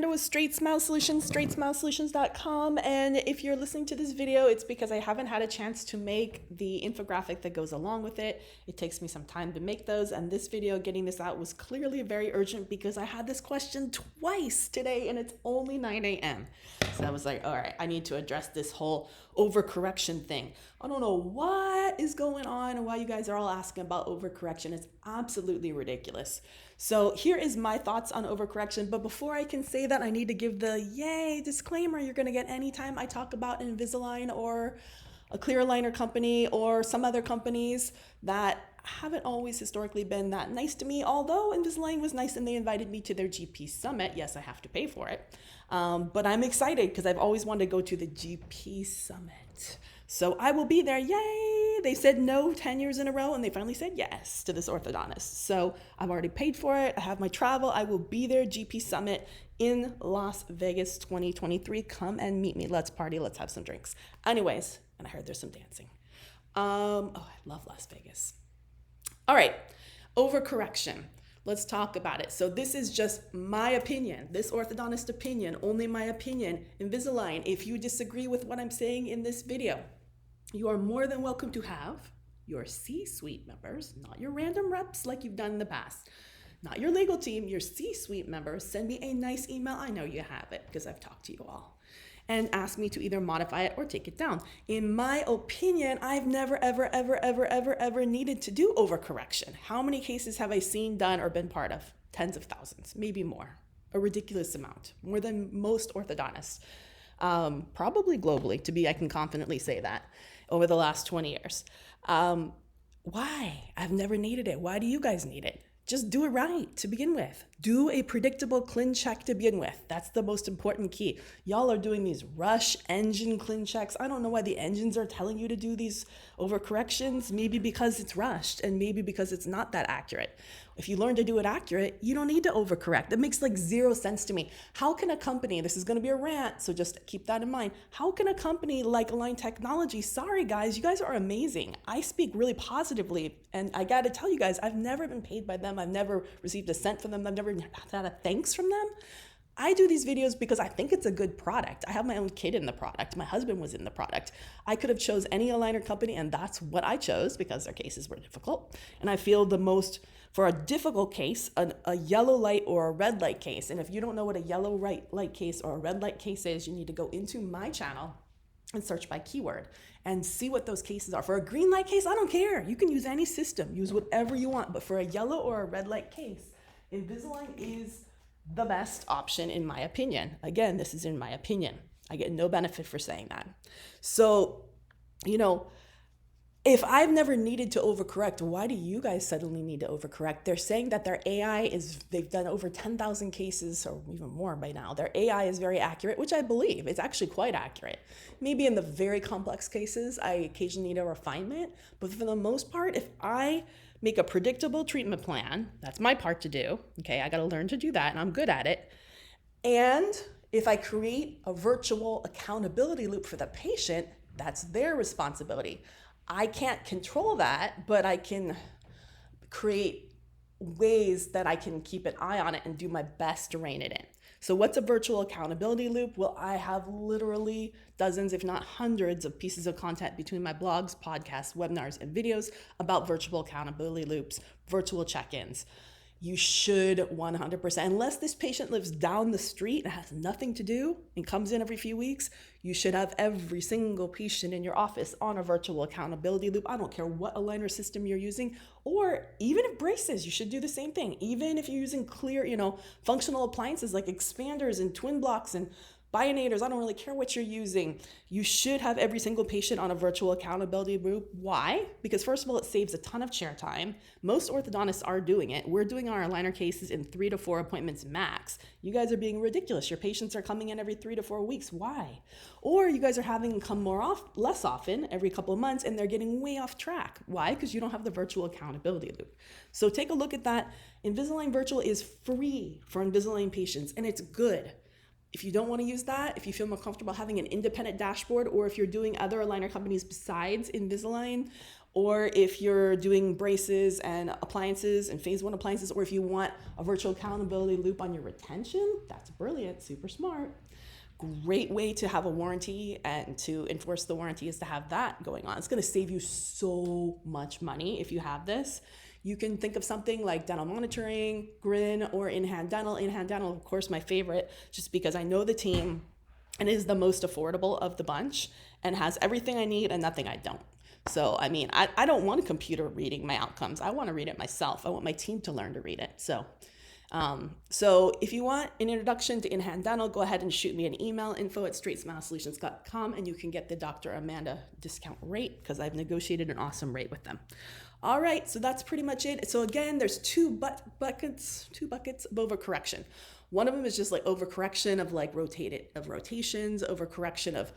with Straightsmile Solutions, straightsmilesolutions.com. And if you're listening to this video, it's because I haven't had a chance to make the infographic that goes along with it. It takes me some time to make those. And this video, getting this out, was clearly very urgent because I had this question twice today and it's only 9 a.m. So I was like, all right, I need to address this whole overcorrection thing. I don't know what is going on and why you guys are all asking about overcorrection. It's absolutely ridiculous. So here is my thoughts on overcorrection. But before I can say that, I need to give the yay disclaimer you're going to get anytime I talk about Invisalign or a clear aligner company or some other companies that haven't always historically been that nice to me. Although Invisalign was nice and they invited me to their GP Summit. Yes, I have to pay for it. But I'm excited because I've always wanted to go to the GP Summit. So I will be there. Yay! They said no 10 years in a row and they finally said yes to this orthodontist. So I've already paid for it. I have my travel. I will be there, GP Summit in Las Vegas 2023. Come and meet me. Let's party. Let's have some drinks. Anyways, and I heard there's some dancing. I love Las Vegas. All right, overcorrection. Let's talk about it. So this is just my opinion, this orthodontist opinion, only my opinion. Invisalign, if you disagree with what I'm saying in this video, you are more than welcome to have your C-suite members, not your random reps like you've done in the past, not your legal team, your C-suite members, send me a nice email. I know you have it because I've talked to you all. And ask me to either modify it or take it down. In my opinion, I've never, ever needed to do overcorrection. How many cases have I seen, done, or been part of? Tens of thousands, maybe more. A ridiculous amount, more than most orthodontists. Probably globally, I can confidently say that, over the last 20 years. Why? I've never needed it. Why do you guys need it? Just do it right to begin with. Do a predictable Clin Check to begin with. That's the most important key. Y'all are doing these rush engine Clin Checks. I don't know why the engines are telling you to do these overcorrections. Maybe because it's rushed and maybe because it's not that accurate. If you learn to do it accurate, you don't need to overcorrect. That makes like zero sense to me. How can a company, this is going to be a rant, so just keep that in mind. How can a company like Align Technology, sorry guys, you guys are amazing. I speak really positively and I got to tell you guys, I've never been paid by them. I've never received a cent from them. I've never had a thanks from them. I do these videos because I think it's a good product. I have my own kid in the product. My husband was in the product. I could have chose any aligner company and that's what I chose because their cases were difficult. And I feel the most, for a difficult case, a yellow light or a red light case. And if you don't know what a yellow light case or a red light case is, you need to go into my channel and search by keyword and see what those cases are. For a green light case, I don't care. You can use any system, use whatever you want. But for a yellow or a red light case, Invisalign is the best option in my opinion. Again, this is in my opinion. I get no benefit for saying that. So, if I've never needed to overcorrect, why do you guys suddenly need to overcorrect? They're saying that their AI they've done over 10,000 cases or even more by now. Their AI is very accurate, which I believe. It's actually quite accurate. Maybe in the very complex cases, I occasionally need a refinement. But for the most part, if I make a predictable treatment plan, that's my part to do. Okay, I got to learn to do that and I'm good at it. And if I create a virtual accountability loop for the patient, that's their responsibility. I can't control that, but I can create ways that I can keep an eye on it and do my best to rein it in. So what's a virtual accountability loop? Well, I have literally dozens, if not hundreds of pieces of content between my blogs, podcasts, webinars, and videos about virtual accountability loops, virtual check-ins. You should 100%, unless this patient lives down the street and has nothing to do and comes in every few weeks, you should have every single patient in your office on a virtual accountability loop. I don't care what aligner system you're using, or even if braces, you should do the same thing. Even if you're using clear, functional appliances like expanders and twin blocks and bionators, I don't really care what you're using. You should have every single patient on a virtual accountability loop. Why? Because first of all, it saves a ton of chair time. Most orthodontists are doing it. We're doing our aligner cases in 3 to 4 appointments max. You guys are being ridiculous. Your patients are coming in every 3 to 4 weeks. Why? Or you guys are having them come less often, every couple of months, and they're getting way off track. Why? Because you don't have the virtual accountability loop. So take a look at that. Invisalign Virtual is free for Invisalign patients, and it's good. If you don't want to use that, if you feel more comfortable having an independent dashboard, or if you're doing other aligner companies besides Invisalign, or if you're doing braces and appliances and phase 1 appliances, or if you want a virtual accountability loop on your retention, that's brilliant, super smart. Great way to have a warranty and to enforce the warranty is to have that going on. It's going to save you so much money if you have this. You can think of something like dental monitoring, Grin, or in-hand dental. In-hand dental, of course, my favorite, just because I know the team and is the most affordable of the bunch and has everything I need and nothing I don't. So, I mean, I don't want a computer reading my outcomes. I want to read it myself. I want my team to learn to read it. So if you want an introduction to in-hand dental, go ahead and shoot me an email, info@straightsmilesolutions.com, and you can get the Dr. Amanda discount rate because I've negotiated an awesome rate with them. All right, so that's pretty much it. So again, there's two buckets of overcorrection. One of them is just like overcorrection of like rotations, overcorrection of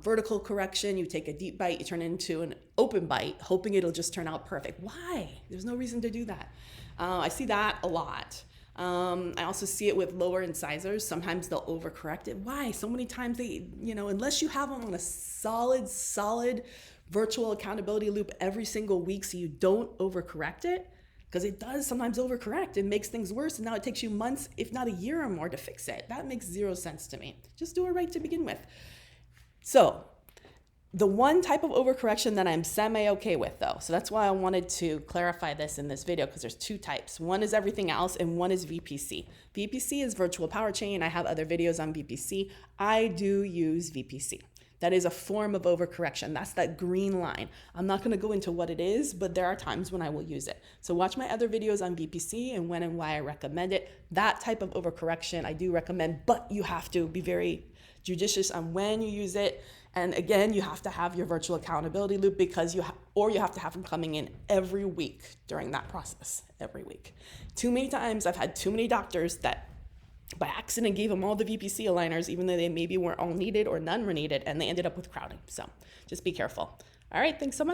vertical correction. You take a deep bite, you turn it into an open bite, hoping it'll just turn out perfect. Why? There's no reason to do that. I see that a lot. I also see it with lower incisors. Sometimes they'll overcorrect it. Why? So many times they, unless you have them on a solid virtual accountability loop every single week so you don't overcorrect it, because it does sometimes overcorrect. It makes things worse, and now it takes you months, if not a year or more, to fix it. That makes zero sense to me. Just do it right to begin with. So the one type of overcorrection that I'm semi-okay with, though, so that's why I wanted to clarify this in this video, because there's two types. One is everything else, and one is VPC. VPC is virtual power chain. I have other videos on VPC. I do use VPC. That is a form of overcorrection. That's that green line. I'm not going to go into what it is, but there are times when I will use it. So watch my other videos on VPC and when and why I recommend it. That type of overcorrection I do recommend, but you have to be very judicious on when you use it. And again, you have to have your virtual accountability loop because you have to have them coming in every week during that process, every week. Too many times I've had too many doctors that by accident gave them all the VPC aligners, even though they maybe weren't all needed or none were needed, and they ended up with crowding. So just be careful. All right, thanks so much.